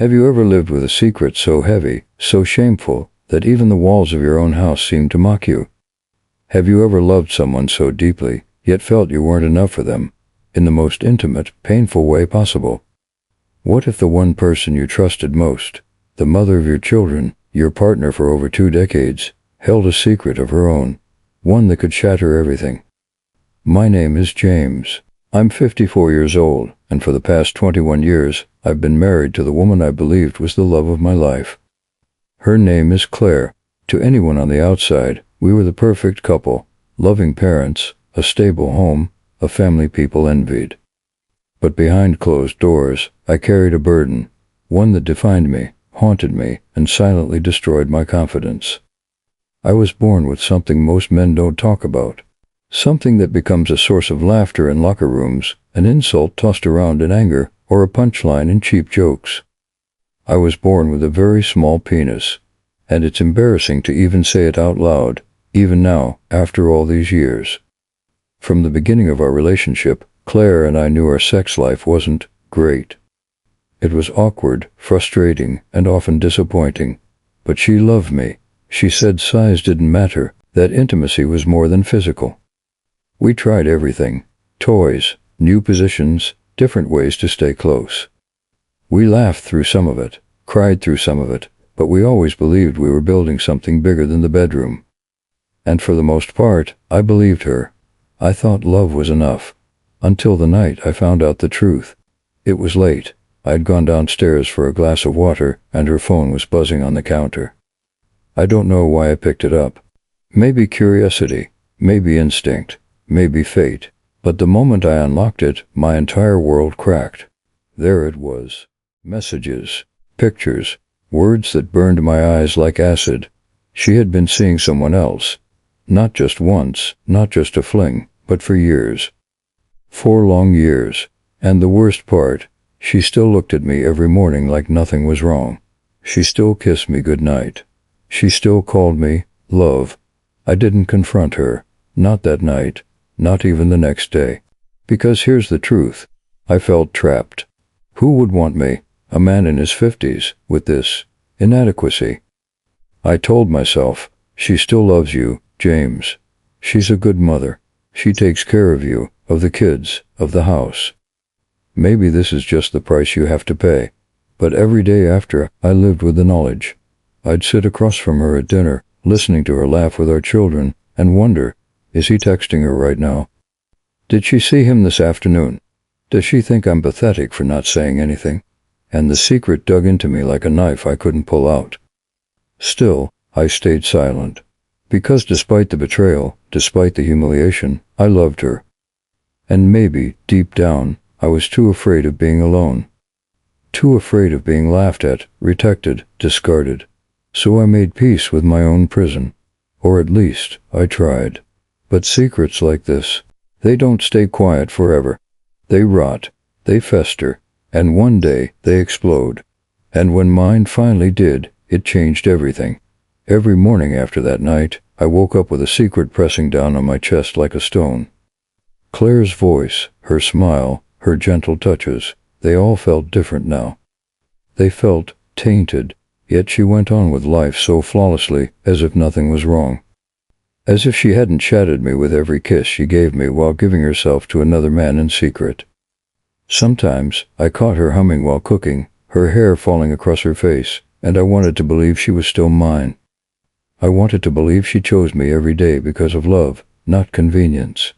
Have you ever lived with a secret so heavy, so shameful, that even the walls of your own house seemed to mock you? Have you ever loved someone so deeply, yet felt you weren't enough for them, in the most intimate, painful way possible? What if the one person you trusted most, the mother of your children, your partner for over 2 decades, held a secret of her own, one that could shatter everything? My name is James. I'm 54 years old, and for the past 21 years, I've been married to the woman I believed was the love of my life. Her name is Claire. To anyone on the outside, we were the perfect couple, loving parents, a stable home, a family people envied. But behind closed doors, I carried a burden, one that defined me, haunted me, and silently destroyed my confidence. I was born with something most men don't talk about. Something that becomes a source of laughter in locker rooms, an insult tossed around in anger, or a punchline in cheap jokes. I was born with a very small penis, and it's embarrassing to even say it out loud, even now, after all these years. From the beginning of our relationship, Claire and I knew our sex life wasn't great. It was awkward, frustrating, and often disappointing. But she loved me. She said size didn't matter, that intimacy was more than physical. We tried everything: toys, new positions, different ways to stay close. We laughed through some of it, cried through some of it, but we always believed we were building something bigger than the bedroom. And for the most part, I believed her. I thought love was enough. Until the night I found out the truth. It was late. I'd gone downstairs for a glass of water, and her phone was buzzing on the counter. I don't know why I picked it up. Maybe curiosity, maybe instinct, maybe fate. But the moment I unlocked it, my entire world cracked. There it was. Messages, pictures, words that burned my eyes like acid. She had been seeing someone else. Not just once, not just a fling, but for years. 4 long years. And the worst part, she still looked at me every morning like nothing was wrong. She still kissed me goodnight. She still called me love. I didn't confront her. Not that night. Not even the next day. Because here's the truth. I felt trapped. Who would want me, a man in his 50s, with this inadequacy? I told myself, she still loves you, James. She's a good mother. She takes care of you, of the kids, of the house. Maybe this is just the price you have to pay. But every day after, I lived with the knowledge. I'd sit across from her at dinner, listening to her laugh with our children, and wonder, is he texting her right now? Did she see him this afternoon? Does she think I'm pathetic for not saying anything? And the secret dug into me like a knife I couldn't pull out. Still, I stayed silent. Because despite the betrayal, despite the humiliation, I loved her. And maybe, deep down, I was too afraid of being alone. Too afraid of being laughed at, rejected, discarded. So I made peace with my own prison. Or at least, I tried. But secrets like this, they don't stay quiet forever. They rot, they fester, and one day they explode. And when mine finally did, it changed everything. Every morning after that night, I woke up with a secret pressing down on my chest like a stone. Claire's voice, her smile, her gentle touches, they all felt different now. They felt tainted, yet she went on with life so flawlessly, as if nothing was wrong. As if she hadn't shattered me with every kiss she gave me while giving herself to another man in secret. Sometimes, I caught her humming while cooking, her hair falling across her face, and I wanted to believe she was still mine. I wanted to believe she chose me every day because of love, not convenience.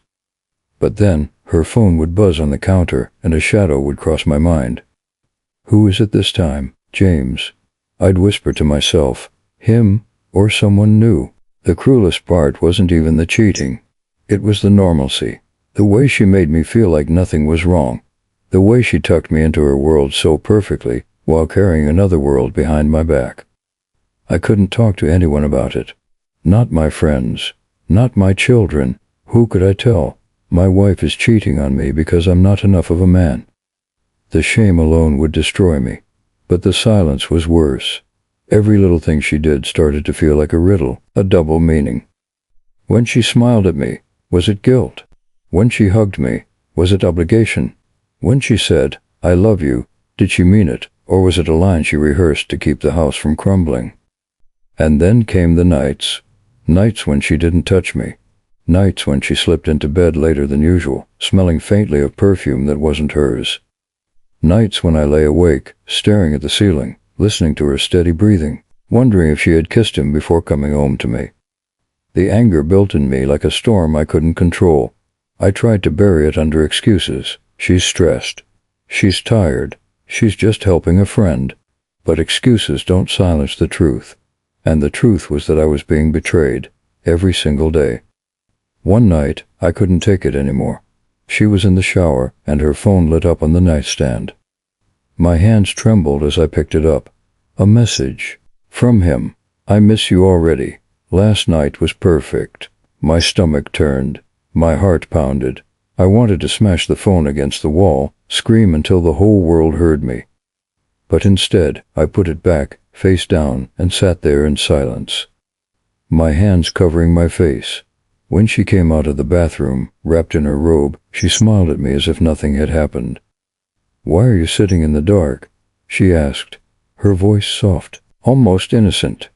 But then, her phone would buzz on the counter, and a shadow would cross my mind. Who is it this time? James. I'd whisper to myself, him, or someone new. The cruelest part wasn't even the cheating. It was the normalcy. The way she made me feel like nothing was wrong. The way she tucked me into her world so perfectly, while carrying another world behind my back. I couldn't talk to anyone about it. Not my friends. Not my children. Who could I tell? My wife is cheating on me because I'm not enough of a man. The shame alone would destroy me. But the silence was worse. Every little thing she did started to feel like a riddle, a double meaning. When she smiled at me, was it guilt? When she hugged me, was it obligation? When she said, I love you, did she mean it, Or was it a line she rehearsed to keep the house from crumbling? And then came the nights. Nights when she didn't touch me. Nights when she slipped into bed later than usual, smelling faintly of perfume that wasn't hers. Nights when I lay awake, staring at the ceiling, listening to her steady breathing, wondering if she had kissed him before coming home to me. The anger built in me like a storm I couldn't control. I tried to bury it under excuses. She's stressed. She's tired. She's just helping a friend. But excuses don't silence the truth. And the truth was that I was being betrayed, every single day. One night, I couldn't take it anymore. She was in the shower, and her phone lit up on the nightstand. My hands trembled as I picked it up. A message. From him. I miss you already. Last night was perfect. My stomach turned. My heart pounded. I wanted to smash the phone against the wall, scream until the whole world heard me. But instead, I put it back, face down, and sat there in silence. My hands covering my face. When she came out of the bathroom, wrapped in her robe, she smiled at me as if nothing had happened. "Why are you sitting in the dark?" she asked, her voice soft, almost innocent.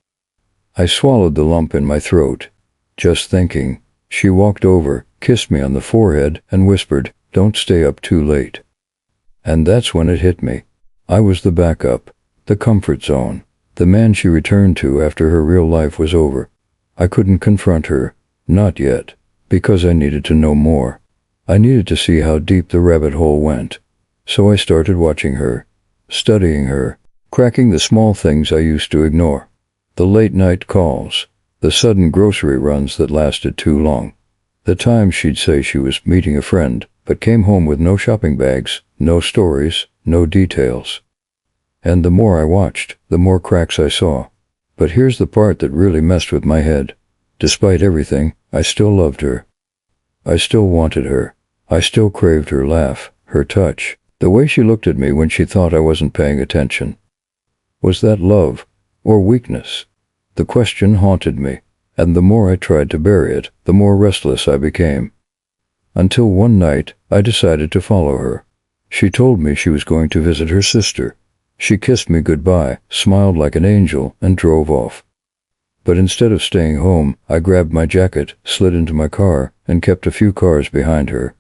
I swallowed the lump in my throat, just thinking. She walked over, kissed me on the forehead, and whispered, "Don't stay up too late." And that's when it hit me. I was the backup, the comfort zone, the man she returned to after her real life was over. I couldn't confront her. Not yet, because I needed to know more. I needed to see how deep the rabbit hole went. So I started watching her, studying her, cracking the small things I used to ignore. The late-night calls, the sudden grocery runs that lasted too long, the times she'd say she was meeting a friend, but came home with no shopping bags, no stories, no details. And the more I watched, the more cracks I saw. But here's the part that really messed with my head. Despite everything, I still loved her. I still wanted her. I still craved her laugh, her touch, the way she looked at me when she thought I wasn't paying attention. Was that love or weakness? The question haunted me, and the more I tried to bury it, the more restless I became. Until one night, I decided to follow her. She told me she was going to visit her sister. She kissed me goodbye, smiled like an angel, and drove off. But instead of staying home, I grabbed my jacket, slid into my car, and kept a few cars behind her.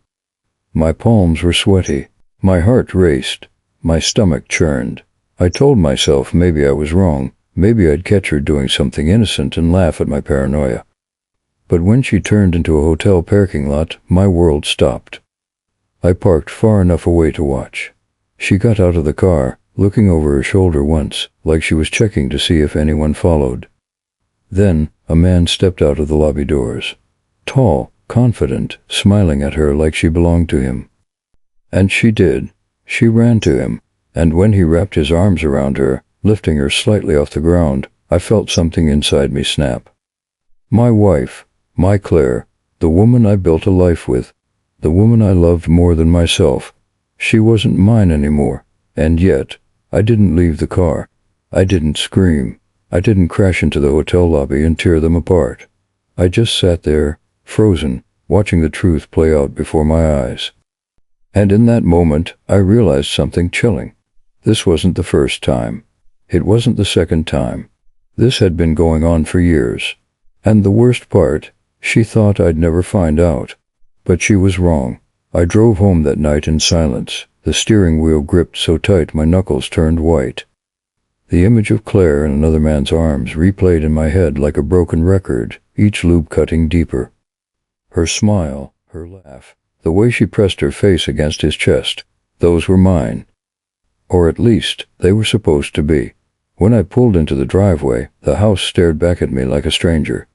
My palms were sweaty. My heart raced. My stomach churned. I told myself maybe I was wrong. Maybe I'd catch her doing something innocent and laugh at my paranoia. But when she turned into a hotel parking lot, my world stopped. I parked far enough away to watch. She got out of the car, looking over her shoulder once, like she was checking to see if anyone followed. Then, a man stepped out of the lobby doors. Tall, confident, smiling at her like she belonged to him. And she did. She ran to him, and when he wrapped his arms around her, lifting her slightly off the ground, I felt something inside me snap. My wife, my Claire, the woman I built a life with, the woman I loved more than myself, she wasn't mine anymore, and yet, I didn't leave the car. I didn't scream. I didn't crash into the hotel lobby and tear them apart. I just sat there, frozen, watching the truth play out before my eyes. And in that moment, I realized something chilling. This wasn't the first time. It wasn't the second time. This had been going on for years. And the worst part, she thought I'd never find out. But she was wrong. I drove home that night in silence, the steering wheel gripped so tight my knuckles turned white. The image of Claire in another man's arms replayed in my head like a broken record, each loop cutting deeper. Her smile, her laugh, the way she pressed her face against his chest, those were mine. Or at least, they were supposed to be. When I pulled into the driveway, the house stared back at me like a stranger.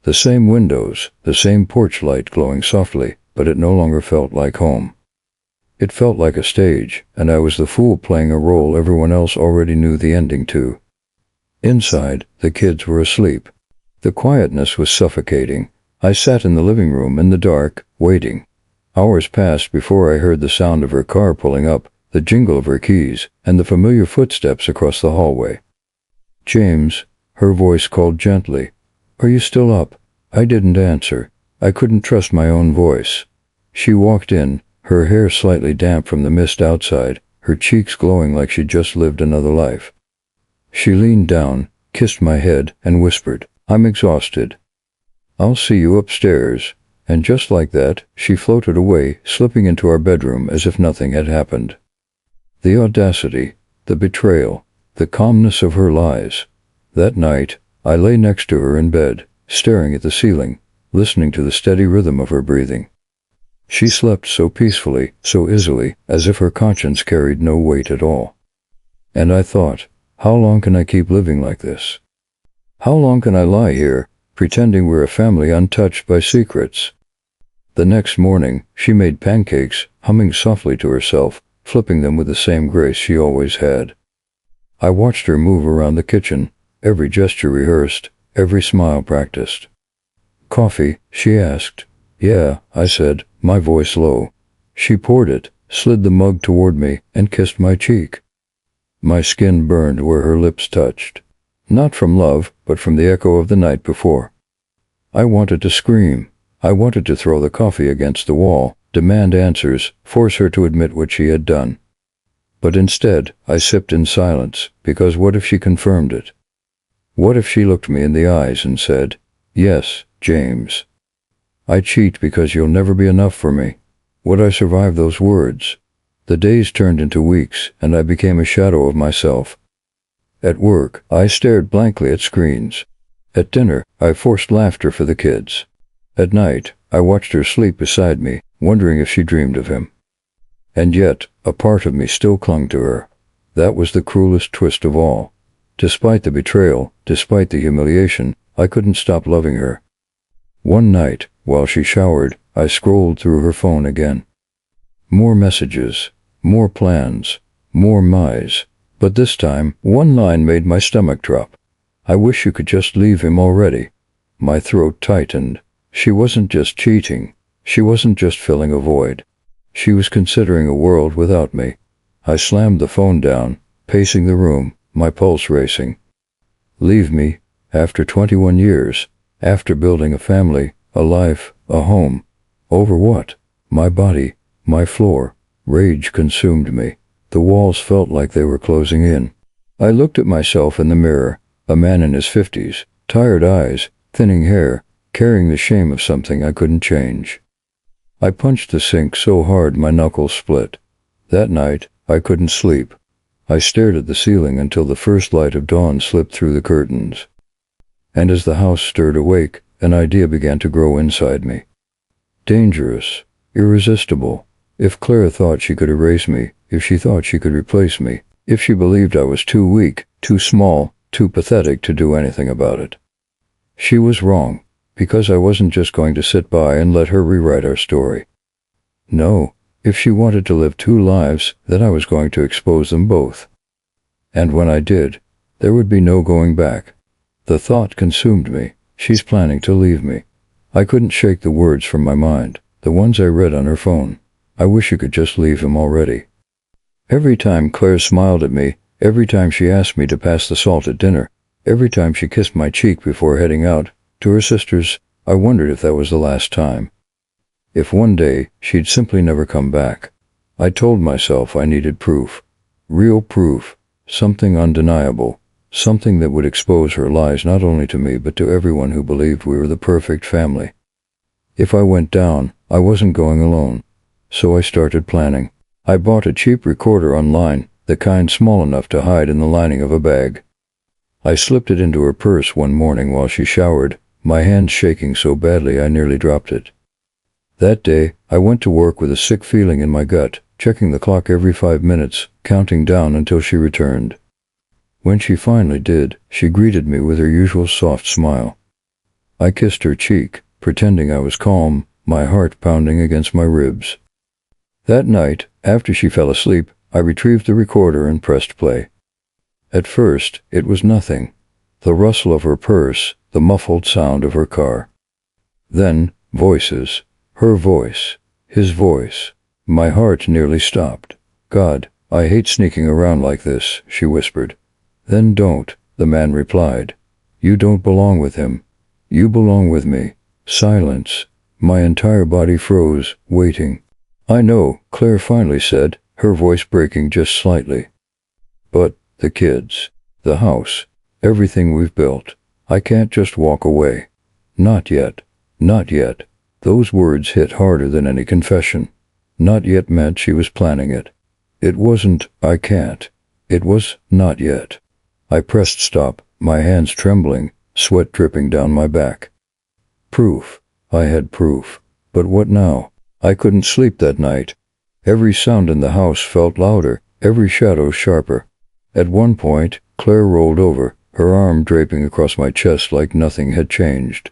The same windows, the same porch light glowing softly, but it no longer felt like home. It felt like a stage, and I was the fool playing a role everyone else already knew the ending to. Inside, the kids were asleep. The quietness was suffocating. I sat in the living room in the dark, waiting. Hours passed before I heard the sound of her car pulling up, the jingle of her keys, and the familiar footsteps across the hallway. "James," her voice called gently. "Are you still up?" I didn't answer. I couldn't trust my own voice. She walked in, her hair slightly damp from the mist outside, her cheeks glowing like she'd just lived another life. She leaned down, kissed my head, and whispered, "I'm exhausted. I'll see you upstairs." And just like that, she floated away, slipping into our bedroom as if nothing had happened. The audacity, the betrayal, the calmness of her lies. That night, I lay next to her in bed, staring at the ceiling, listening to the steady rhythm of her breathing. She slept so peacefully, so easily, as if her conscience carried no weight at all. And I thought, how long can I keep living like this? How long can I lie here, pretending we're a family untouched by secrets? The next morning, she made pancakes, humming softly to herself, flipping them with the same grace she always had. I watched her move around the kitchen, every gesture rehearsed, every smile practiced. "Coffee?" she asked. "Yeah," I said, my voice low. She poured it, slid the mug toward me, and kissed my cheek. My skin burned where her lips touched. Not from love, but from the echo of the night before. I wanted to scream. I wanted to throw the coffee against the wall, demand answers, force her to admit what she had done. But instead, I sipped in silence, because what if she confirmed it? What if she looked me in the eyes and said, "Yes, James. I cheat because you'll never be enough for me"? Would I survive those words? The days turned into weeks, and I became a shadow of myself. At work, I stared blankly at screens. At dinner, I forced laughter for the kids. At night, I watched her sleep beside me, wondering if she dreamed of him. And yet, a part of me still clung to her. That was the cruelest twist of all. Despite the betrayal, despite the humiliation, I couldn't stop loving her. One night, while she showered, I scrolled through her phone again. More messages, more plans, more my's. But this time, one line made my stomach drop. "I wish you could just leave him already." My throat tightened. She wasn't just cheating. She wasn't just filling a void. She was considering a world without me. I slammed the phone down, pacing the room, my pulse racing. Leave me? After 21 years? After building a family, a life, a home? Over what? My body, my floor. Rage consumed me. The walls felt like they were closing in. I looked at myself in the mirror, a man in his 50s, tired eyes, thinning hair, carrying the shame of something I couldn't change. I punched the sink so hard my knuckles split. That night, I couldn't sleep. I stared at the ceiling until the first light of dawn slipped through the curtains. And as the house stirred awake, an idea began to grow inside me. Dangerous, irresistible. If Claire thought she could erase me, if she thought she could replace me, if she believed I was too weak, too small, too pathetic to do anything about it. She was wrong, because I wasn't just going to sit by and let her rewrite our story. No, if she wanted to live two lives, then I was going to expose them both. And when I did, there would be no going back. The thought consumed me. She's planning to leave me. I couldn't shake the words from my mind, the ones I read on her phone. "I wish you could just leave him already." Every time Claire smiled at me, every time she asked me to pass the salt at dinner, every time she kissed my cheek before heading out to her sisters, I wondered if that was the last time. If one day she'd simply never come back. I told myself I needed proof. Real proof. Something undeniable. Something that would expose her lies not only to me but to everyone who believed we were the perfect family. If I went down, I wasn't going alone. So I started planning. I bought a cheap recorder online, the kind small enough to hide in the lining of a bag. I slipped it into her purse one morning while she showered, my hand shaking so badly I nearly dropped it. That day, I went to work with a sick feeling in my gut, checking the clock every 5 minutes, counting down until she returned. When she finally did, she greeted me with her usual soft smile. I kissed her cheek, pretending I was calm, my heart pounding against my ribs. That night, after she fell asleep, I retrieved the recorder and pressed play. At first, it was nothing. The rustle of her purse, the muffled sound of her car. Then, voices. Her voice. His voice. My heart nearly stopped. "God, I hate sneaking around like this," she whispered. "Then don't," the man replied. "You don't belong with him. You belong with me." Silence. My entire body froze, waiting. "I know," Claire finally said, her voice breaking just slightly. "But the kids, the house, everything we've built. I can't just walk away. Not yet. Not yet." Those words hit harder than any confession. Not yet meant she was planning it. It wasn't, "I can't." It was, "Not yet." I pressed stop, my hands trembling, sweat dripping down my back. Proof. I had proof. But what now? I couldn't sleep that night. Every sound in the house felt louder, every shadow sharper. At one point, Claire rolled over, her arm draping across my chest like nothing had changed.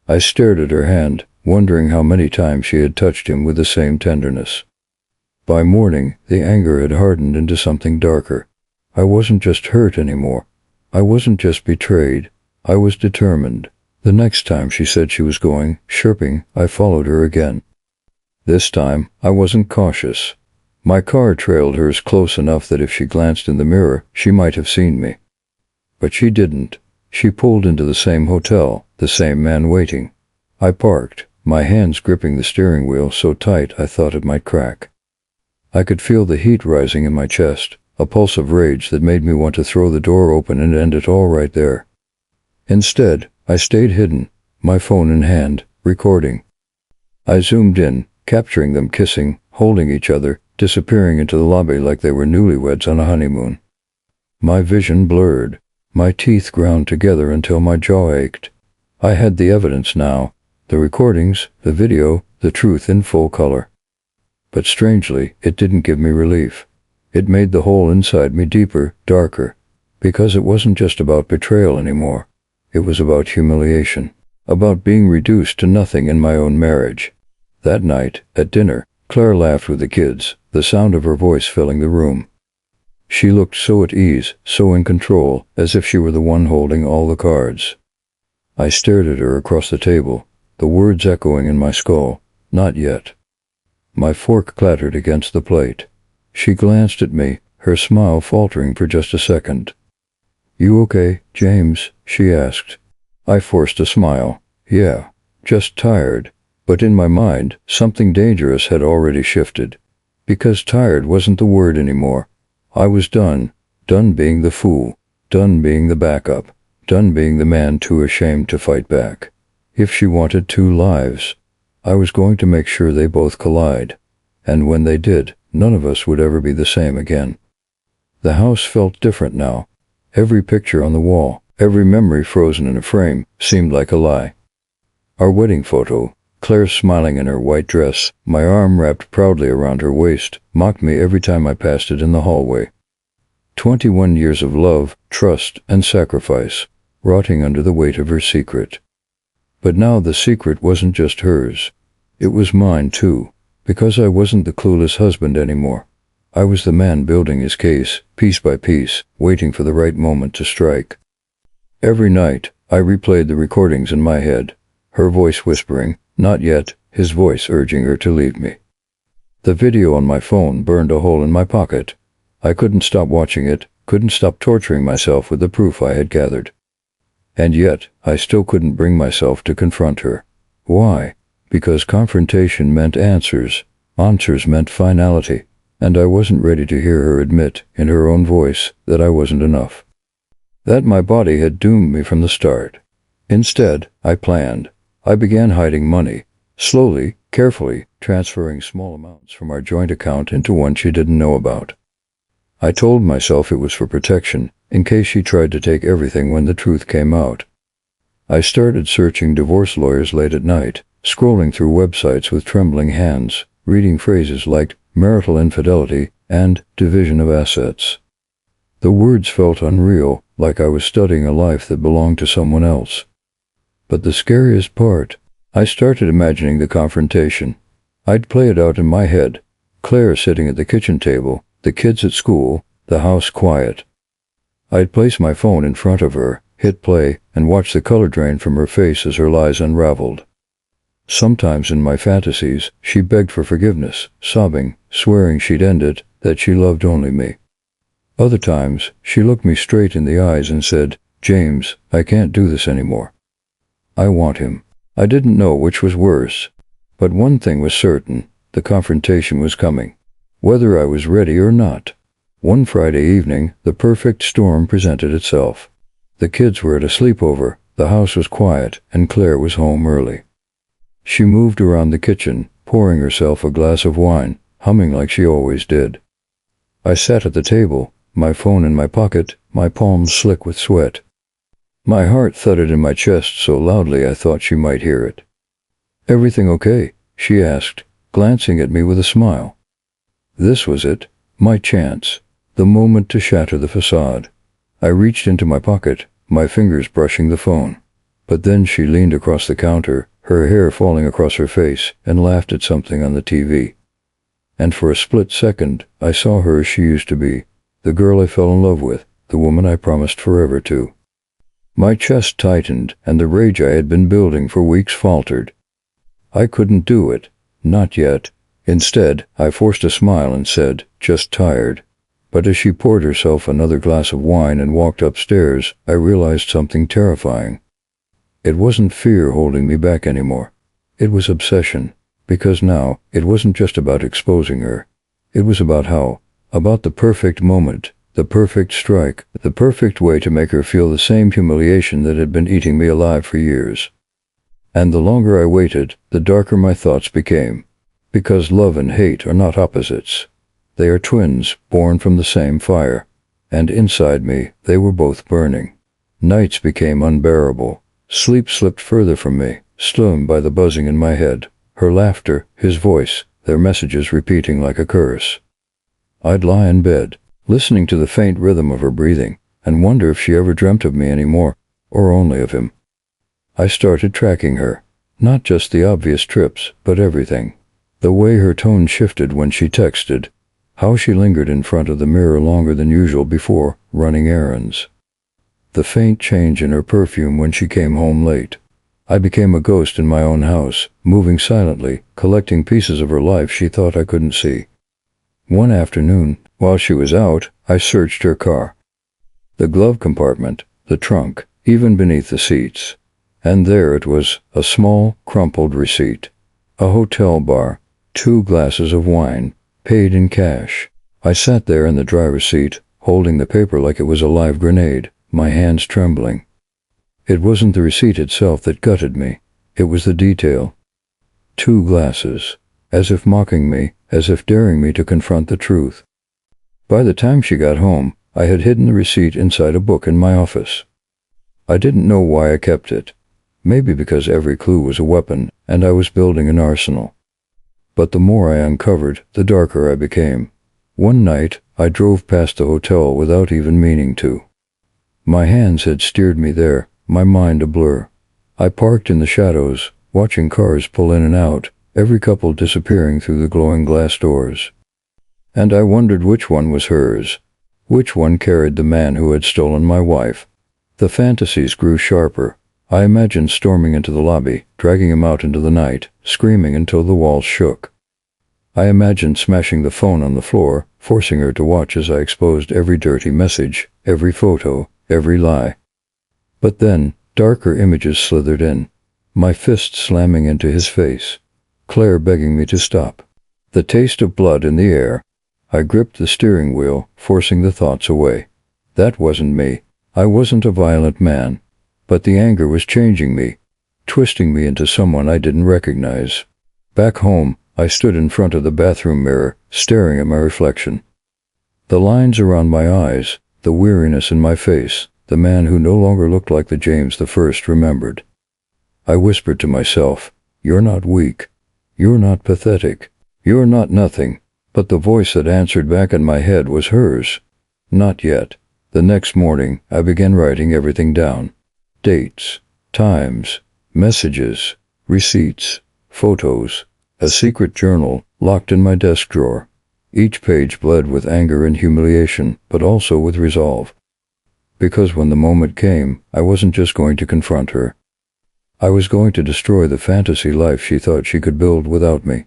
I stared at her hand, wondering how many times she had touched him with the same tenderness. By morning, the anger had hardened into something darker. I wasn't just hurt anymore. I wasn't just betrayed. I was determined. The next time she said she was going, chirping, I followed her again. This time, I wasn't cautious. My car trailed hers close enough that if she glanced in the mirror, she might have seen me. But she didn't. She pulled into the same hotel, the same man waiting. I parked, my hands gripping the steering wheel so tight I thought it might crack. I could feel the heat rising in my chest, a pulse of rage that made me want to throw the door open and end it all right there. Instead, I stayed hidden, my phone in hand, recording. I zoomed in, capturing them kissing, holding each other, disappearing into the lobby like they were newlyweds on a honeymoon. My vision blurred, my teeth ground together until my jaw ached. I had the evidence now, the recordings, the video, the truth in full color. But strangely, it didn't give me relief. It made the hole inside me deeper, darker, because it wasn't just about betrayal anymore. It was about humiliation, about being reduced to nothing in my own marriage. That night, at dinner, Claire laughed with the kids, the sound of her voice filling the room. She looked so at ease, so in control, as if she were the one holding all the cards. I stared at her across the table, the words echoing in my skull, "Not yet." My fork clattered against the plate. She glanced at me, her smile faltering for just a second. "You okay, James?" she asked. I forced a smile. "Yeah, just tired." But in my mind, something dangerous had already shifted. Because tired wasn't the word anymore. I was done. Done being the fool. Done being the backup. Done being the man too ashamed to fight back. If she wanted 2 lives, I was going to make sure they both collide. And when they did, none of us would ever be the same again. The house felt different now. Every picture on the wall, every memory frozen in a frame, seemed like a lie. Our wedding photo, Claire smiling in her white dress, my arm wrapped proudly around her waist, mocked me every time I passed it in the hallway. 21 years of love, trust, and sacrifice, rotting under the weight of her secret. But now the secret wasn't just hers. It was mine too, because I wasn't the clueless husband anymore. I was the man building his case, piece by piece, waiting for the right moment to strike. Every night, I replayed the recordings in my head, her voice whispering, "Not yet," his voice urging her to leave me. The video on my phone burned a hole in my pocket. I couldn't stop watching it, couldn't stop torturing myself with the proof I had gathered. And yet, I still couldn't bring myself to confront her. Why? Because confrontation meant answers. Answers meant finality. And I wasn't ready to hear her admit, in her own voice, that I wasn't enough. That my body had doomed me from the start. Instead, I planned. I began hiding money, slowly, carefully, transferring small amounts from our joint account into one she didn't know about. I told myself it was for protection, in case she tried to take everything when the truth came out. I started searching divorce lawyers late at night, scrolling through websites with trembling hands, reading phrases like marital infidelity and division of assets. The words felt unreal, like I was studying a life that belonged to someone else. But the scariest part, I started imagining the confrontation. I'd play it out in my head. Claire sitting at the kitchen table, the kids at school, the house quiet. I'd place my phone in front of her, hit play, and watch the color drain from her face as her lies unraveled. Sometimes in my fantasies, she begged for forgiveness, sobbing, swearing she'd end it, that she loved only me. Other times, she looked me straight in the eyes and said, "James, I can't do this anymore. I want him." I didn't know which was worse. But one thing was certain, the confrontation was coming. whether I was ready or not. One Friday evening, the perfect storm presented itself. The kids were at a sleepover, the house was quiet, and Claire was home early. She moved around the kitchen, pouring herself a glass of wine, humming like she always did. I sat at the table, my phone in my pocket, my palms slick with sweat. My heart thudded in my chest so loudly I thought she might hear it. "Everything okay?" she asked, glancing at me with a smile. This was it, my chance, the moment to shatter the facade. I reached into my pocket, my fingers brushing the phone. But then she leaned across the counter, her hair falling across her face, and laughed at something on the TV. And for a split second, I saw her as she used to be, the girl I fell in love with, the woman I promised forever to. My chest tightened, and the rage I had been building for weeks faltered. I couldn't do it. Not yet. Instead, I forced a smile and said, "Just tired." But as she poured herself another glass of wine and walked upstairs, I realized something terrifying. It wasn't fear holding me back anymore. It was obsession. Because now, it wasn't just about exposing her. It was about the perfect moment, the perfect strike, the perfect way to make her feel the same humiliation that had been eating me alive for years. And the longer I waited, the darker my thoughts became. Because love and hate are not opposites. They are twins, born from the same fire. And inside me, they were both burning. Nights became unbearable. Sleep slipped further from me, slowed by the buzzing in my head. Her laughter, his voice, their messages repeating like a curse. I'd lie in bed, listening to the faint rhythm of her breathing, and wonder if she ever dreamt of me anymore, or only of him. I started tracking her. Not just the obvious trips, but everything. The way her tone shifted when she texted. How she lingered in front of the mirror longer than usual before running errands. The faint change in her perfume when she came home late. I became a ghost in my own house, moving silently, collecting pieces of her life she thought I couldn't see. One afternoon, while she was out, I searched her car. The glove compartment, the trunk, even beneath the seats. And there it was, a small, crumpled receipt. A hotel bar, 2 glasses of wine, paid in cash. I sat there in the driver's seat, holding the paper like it was a live grenade, my hands trembling. It wasn't the receipt itself that gutted me. It was the detail. 2 glasses. As if mocking me, as if daring me to confront the truth. By the time she got home, I had hidden the receipt inside a book in my office. I didn't know why I kept it. Maybe because every clue was a weapon, and I was building an arsenal. But the more I uncovered, the darker I became. One night, I drove past the hotel without even meaning to. My hands had steered me there, my mind a blur. I parked in the shadows, watching cars pull in and out, every couple disappearing through the glowing glass doors. And I wondered which one was hers. Which one carried the man who had stolen my wife. The fantasies grew sharper. I imagined storming into the lobby, dragging him out into the night, screaming until the walls shook. I imagined smashing the phone on the floor, forcing her to watch as I exposed every dirty message, every photo, every lie. But then, darker images slithered in. My fist slamming into his face. Claire begging me to stop. The taste of blood in the air. I gripped the steering wheel, forcing the thoughts away. That wasn't me. I wasn't a violent man. But the anger was changing me, twisting me into someone I didn't recognize. Back home, I stood in front of the bathroom mirror, staring at my reflection. The lines around my eyes, the weariness in my face, the man who no longer looked like the James I remembered. I whispered to myself, "You're not weak. You're not pathetic. You're not nothing." But the voice that answered back in my head was hers. Not yet. The next morning, I began writing everything down. Dates, times, messages, receipts, photos, a secret journal locked in my desk drawer. Each page bled with anger and humiliation, but also with resolve. Because when the moment came, I wasn't just going to confront her. I was going to destroy the fantasy life she thought she could build without me.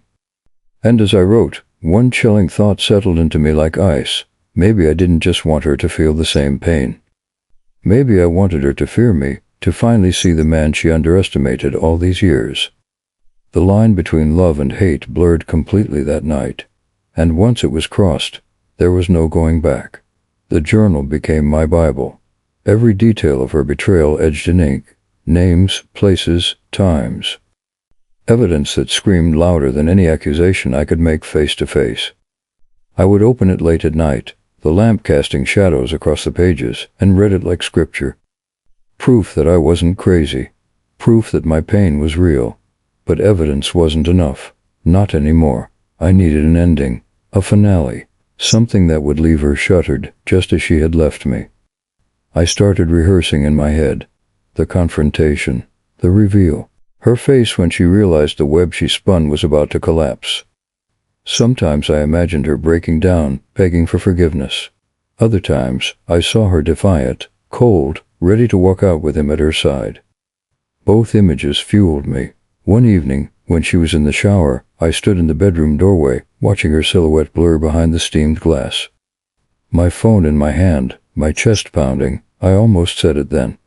And as I wrote, one chilling thought settled into me like ice. Maybe I didn't just want her to feel the same pain. Maybe I wanted her to fear me, to finally see the man she underestimated all these years. The line between love and hate blurred completely that night. And once it was crossed, there was no going back. The journal became my Bible. Every detail of her betrayal edged in ink. Names, places, times. Evidence that screamed louder than any accusation I could make face to face. I would open it late at night, the lamp casting shadows across the pages, and read it like scripture. Proof that I wasn't crazy. Proof that my pain was real. But evidence wasn't enough. Not anymore. I needed an ending. A finale. Something that would leave her shuttered, just as she had left me. I started rehearsing in my head. The confrontation. The reveal. Her face when she realized the web she spun was about to collapse. Sometimes I imagined her breaking down, begging for forgiveness. Other times, I saw her defiant, cold, ready to walk out with him at her side. Both images fueled me. One evening, when she was in the shower, I stood in the bedroom doorway, watching her silhouette blur behind the steamed glass. My phone in my hand, my chest pounding, I almost said it then.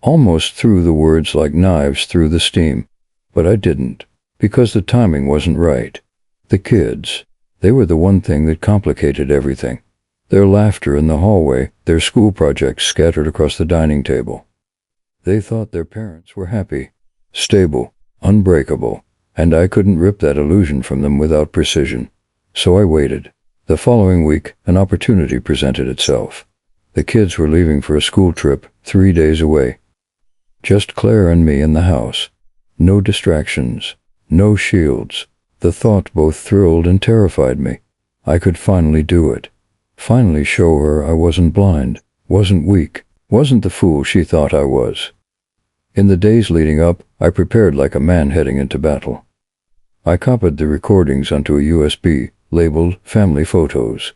Almost threw the words like knives through the steam. But I didn't, because the timing wasn't right. The kids, they were the one thing that complicated everything. Their laughter in the hallway, their school projects scattered across the dining table. They thought their parents were happy, stable, unbreakable, and I couldn't rip that illusion from them without precision. So I waited. The following week, an opportunity presented itself. The kids were leaving for a school trip, 3 days away. Just Claire and me in the house. No distractions, no shields. The thought both thrilled and terrified me. I could finally do it. Finally show her I wasn't blind, wasn't weak, wasn't the fool she thought I was. In the days leading up, I prepared like a man heading into battle. I copied the recordings onto a USB, labeled Family Photos.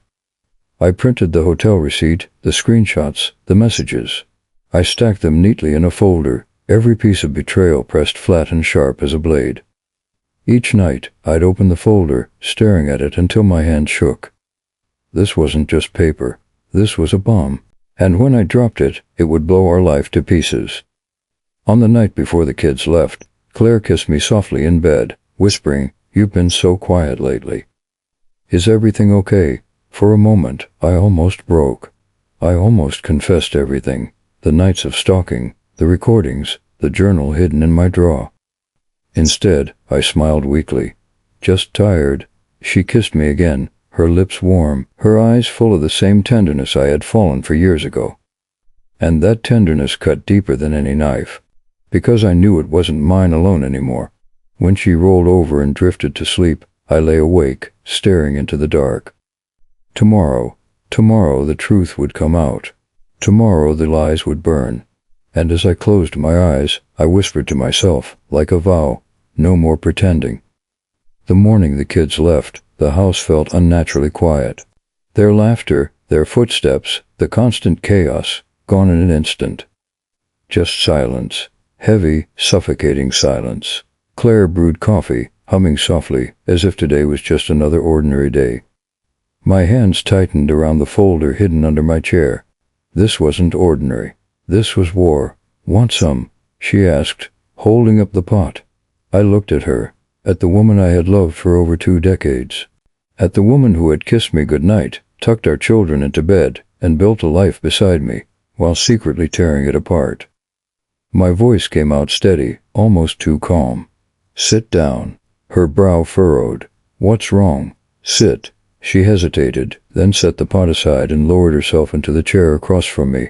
I printed the hotel receipt, the screenshots, the messages. I stacked them neatly in a folder, every piece of betrayal pressed flat and sharp as a blade. Each night, I'd open the folder, staring at it until my hand shook. This wasn't just paper. This was a bomb. And when I dropped it, it would blow our life to pieces. On the night before the kids left, Claire kissed me softly in bed, whispering, "You've been so quiet lately. Is everything okay?" For a moment, I almost broke. I almost confessed everything. The nights of stalking, the recordings, the journal hidden in my drawer. Instead, I smiled weakly. Just tired. She kissed me again, her lips warm, her eyes full of the same tenderness I had fallen for years ago. And that tenderness cut deeper than any knife, because I knew it wasn't mine alone anymore. When she rolled over and drifted to sleep, I lay awake, staring into the dark. Tomorrow the truth would come out. Tomorrow the lies would burn. And as I closed my eyes, I whispered to myself, like a vow, no more pretending. The morning the kids left, the house felt unnaturally quiet. Their laughter, their footsteps, the constant chaos, gone in an instant. Just silence. Heavy, suffocating silence. Claire brewed coffee, humming softly, as if today was just another ordinary day. My hands tightened around the folder hidden under my chair. This wasn't ordinary. This was war. "Want some?" she asked, holding up the pot. I looked at her, at the woman I had loved for over 2 decades. At the woman who had kissed me goodnight, tucked our children into bed, and built a life beside me, while secretly tearing it apart. My voice came out steady, almost too calm. "Sit down." Her brow furrowed. "What's wrong?" "Sit." She hesitated, then set the pot aside and lowered herself into the chair across from me.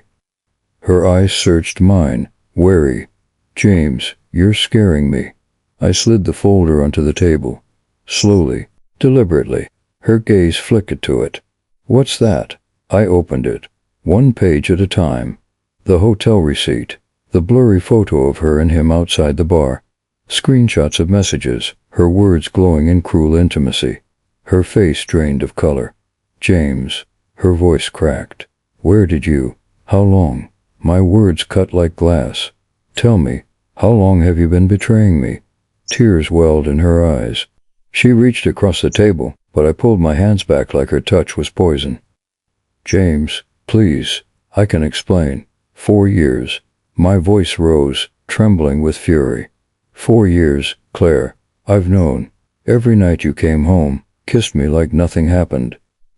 Her eyes searched mine, wary. "James, you're scaring me." I slid the folder onto the table. Slowly, deliberately. Her gaze flickered to it. "What's that?" I opened it. 1 page at a time. The hotel receipt. The blurry photo of her and him outside the bar. Screenshots of messages, her words glowing in cruel intimacy. Her face drained of color. "James." Her voice cracked. "Where did you? How long?" My words cut like glass. "Tell me, how long have you been betraying me?" Tears welled in her eyes. She reached across the table, but I pulled my hands back like her touch was poison. "James, please, I can explain. 4 years. My voice rose, trembling with fury. 4 years, Claire. I've known. Every night you came home, kissed me like nothing happened.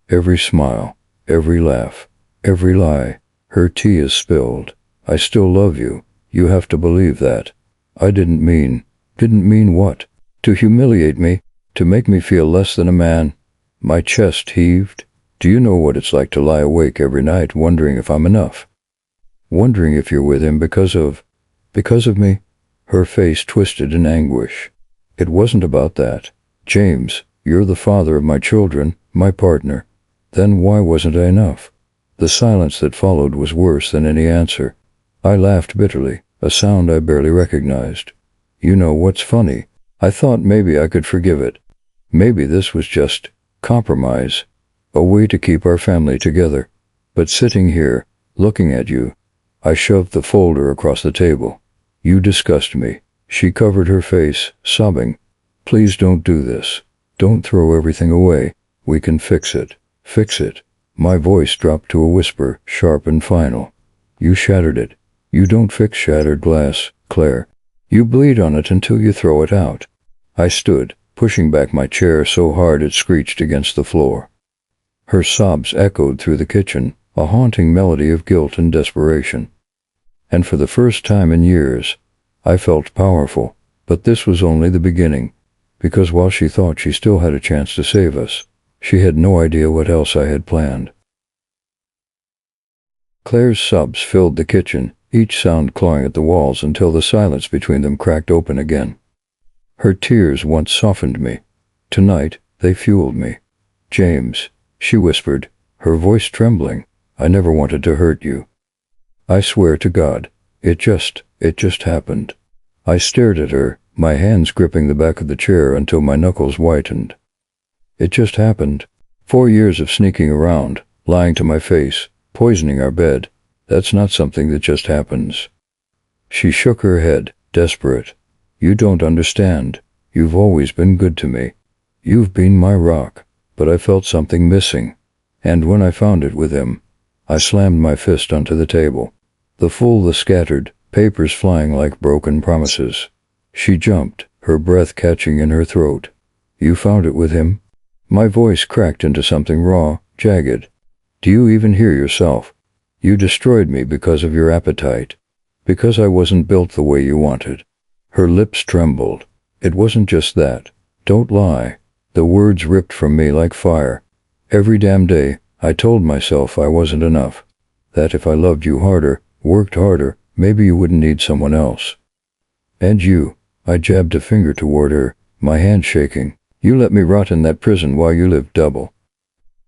Every smile, every laugh, every lie. Her tea is spilled. I still love you. You have to believe that. I didn't mean what? To humiliate me? To make me feel less than a man? My chest heaved. Do you know what it's like to lie awake every night wondering if I'm enough? Wondering if you're with him because of me? Her face twisted in anguish. It wasn't about that. James, you're the father of my children, my partner. Then why wasn't I enough? The silence that followed was worse than any answer. I laughed bitterly, a sound I barely recognized. You know what's funny? I thought maybe I could forgive it. Maybe this was just compromise, a way to keep our family together. But sitting here, looking at you, I shoved the folder across the table. You disgust me. She covered her face, sobbing. Please don't do this. Don't throw everything away. We can fix it. Fix it. My voice dropped to a whisper, sharp and final. You shattered it. You don't fix shattered glass, Claire. You bleed on it until you throw it out. I stood, pushing back my chair so hard it screeched against the floor. Her sobs echoed through the kitchen, a haunting melody of guilt and desperation. And for the first time in years, I felt powerful. But this was only the beginning, because while she thought she still had a chance to save us, she had no idea what else I had planned. Claire's sobs filled the kitchen, each sound clawing at the walls until the silence between them cracked open again. Her tears once softened me. Tonight, they fueled me. James, she whispered, her voice trembling, I never wanted to hurt you. I swear to God, it just happened. I stared at her, my hands gripping the back of the chair until my knuckles whitened. It just happened. 4 years of sneaking around, lying to my face, poisoning our bed. That's not something that just happens. She shook her head, desperate. You don't understand. You've always been good to me. You've been my rock. But I felt something missing. And when I found it with him, I slammed my fist onto the table. The scattered, papers flying like broken promises. She jumped, her breath catching in her throat. You found it with him? My voice cracked into something raw, jagged. Do you even hear yourself? You destroyed me because of your appetite. Because I wasn't built the way you wanted. Her lips trembled. It wasn't just that. Don't lie. The words ripped from me like fire. Every damn day, I told myself I wasn't enough. That if I loved you harder, worked harder, maybe you wouldn't need someone else. And you, I jabbed a finger toward her, my hand shaking. You let me rot in that prison while you lived double.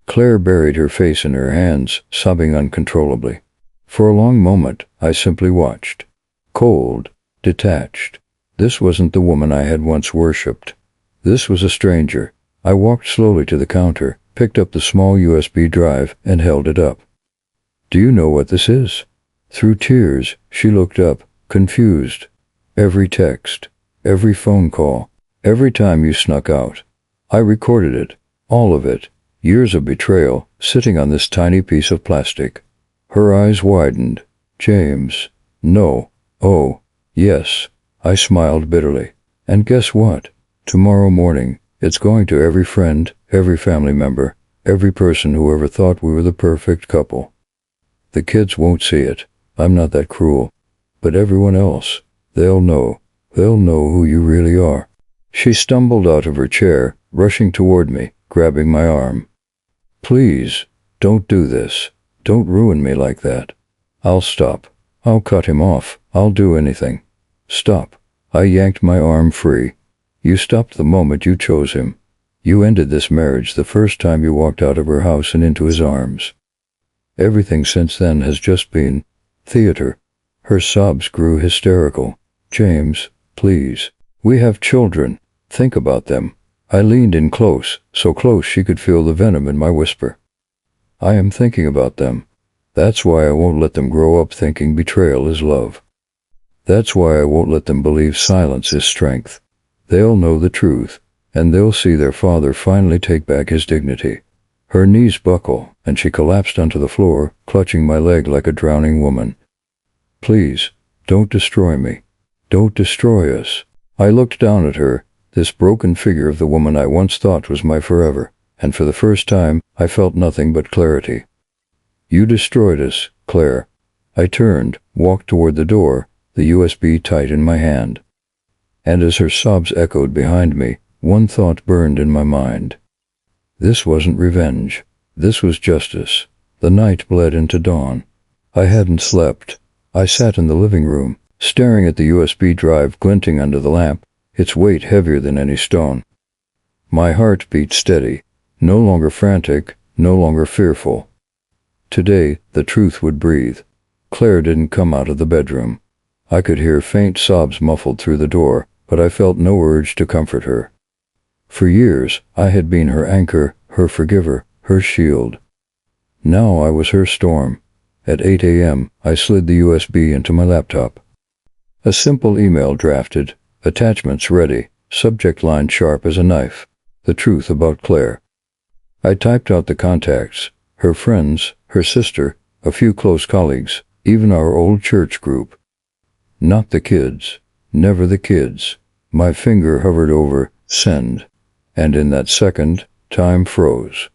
Claire buried her face in her hands, sobbing uncontrollably. For a long moment, I simply watched. Cold, detached. This wasn't the woman I had once worshipped. This was a stranger. I walked slowly to the counter, picked up the small USB drive, and held it up. Do you know what this is? Through tears, she looked up, confused. Every text, every phone call, every time you snuck out. I recorded it, all of it. Years of betrayal, sitting on this tiny piece of plastic. Her eyes widened. James. No. Oh, yes. I smiled bitterly. And guess what? Tomorrow morning, it's going to every friend, every family member, every person who ever thought we were the perfect couple. The kids won't see it. I'm not that cruel. But everyone else, they'll know. They'll know who you really are. She stumbled out of her chair, rushing toward me, grabbing my arm. Please, don't do this. Don't ruin me like that. I'll stop. I'll cut him off. I'll do anything. Stop. I yanked my arm free. You stopped the moment you chose him. You ended this marriage the first time you walked out of her house and into his arms. Everything since then has just been theater. Her sobs grew hysterical. James, please. We have children. Think about them. I leaned in close, so close she could feel the venom in my whisper. I am thinking about them. That's why I won't let them grow up thinking betrayal is love. That's why I won't let them believe silence is strength. They'll know the truth, and they'll see their father finally take back his dignity. Her knees buckle, and she collapsed onto the floor, clutching my leg like a drowning woman. Please, don't destroy me. Don't destroy us. I looked down at her, this broken figure of the woman I once thought was my forever. and for the first time, I felt nothing but clarity. "You destroyed us, Claire." I turned, walked toward the door, the USB tight in my hand. And as her sobs echoed behind me, one thought burned in my mind. This wasn't revenge. This was justice. The night bled into dawn. I hadn't slept. I sat in the living room, staring at the USB drive glinting under the lamp, its weight heavier than any stone. My heart beat steady, no longer frantic, no longer fearful. Today, the truth would breathe. Claire didn't come out of the bedroom. I could hear faint sobs muffled through the door, but I felt no urge to comfort her. For years, I had been her anchor, her forgiver, her shield. Now I was her storm. At 8 a.m., I slid the USB into my laptop. A simple email drafted, attachments ready, subject line sharp as a knife. The truth about Claire. I typed out the contacts, her friends, her sister, a few close colleagues, even our old church group. Not the kids. Never the kids. My finger hovered over send. And in that second, time froze.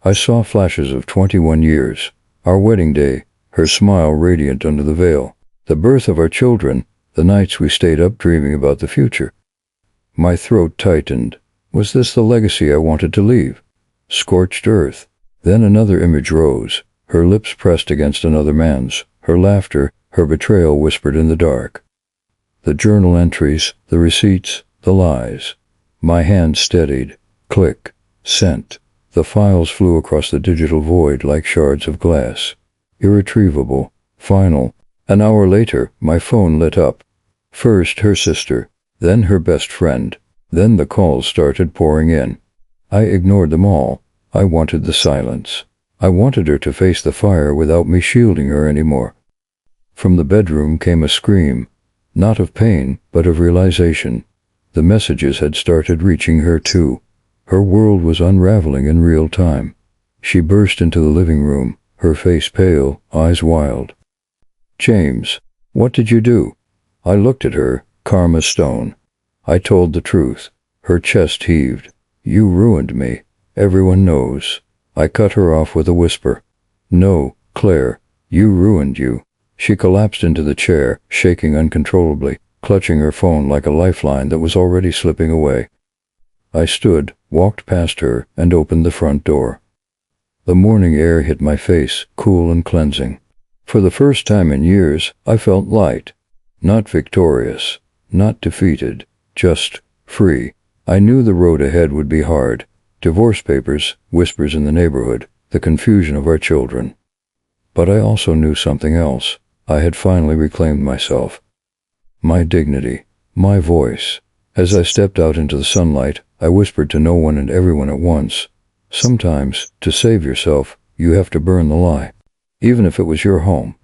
I saw flashes of 21 years, our wedding day, her smile radiant under the veil, the birth of our children, the nights we stayed up dreaming about the future. My throat tightened. Was this the legacy I wanted to leave? Scorched earth. Then another image rose, her lips pressed against another man's, her laughter, her betrayal whispered in the dark. The journal entries, the receipts, the lies. My hand steadied. Click. Sent. The files flew across the digital void like shards of glass. Irretrievable. Final. An hour later, my phone lit up. First her sister, then her best friend. Then the calls started pouring in. I ignored them all. I wanted the silence. I wanted her to face the fire without me shielding her anymore. From the bedroom came a scream, not of pain, but of realization. The messages had started reaching her too. Her world was unraveling in real time. She burst into the living room, her face pale, eyes wild. "James, what did you do?" I looked at her, calm as stone. I told the truth. Her chest heaved. "You ruined me. Everyone knows." I cut her off with a whisper. "No, Claire, you ruined you." She collapsed into the chair, shaking uncontrollably, clutching her phone like a lifeline that was already slipping away. I stood, walked past her, and opened the front door. The morning air hit my face, cool and cleansing. For the first time in years, I felt light. Not victorious, not defeated, just free. I knew the road ahead would be hard. Divorce papers, whispers in the neighborhood, the confusion of our children. But I also knew something else. I had finally reclaimed myself. My dignity, my voice. As I stepped out into the sunlight, I whispered to no one and everyone at once. Sometimes, to save yourself, you have to burn the lie. Even if it was your home.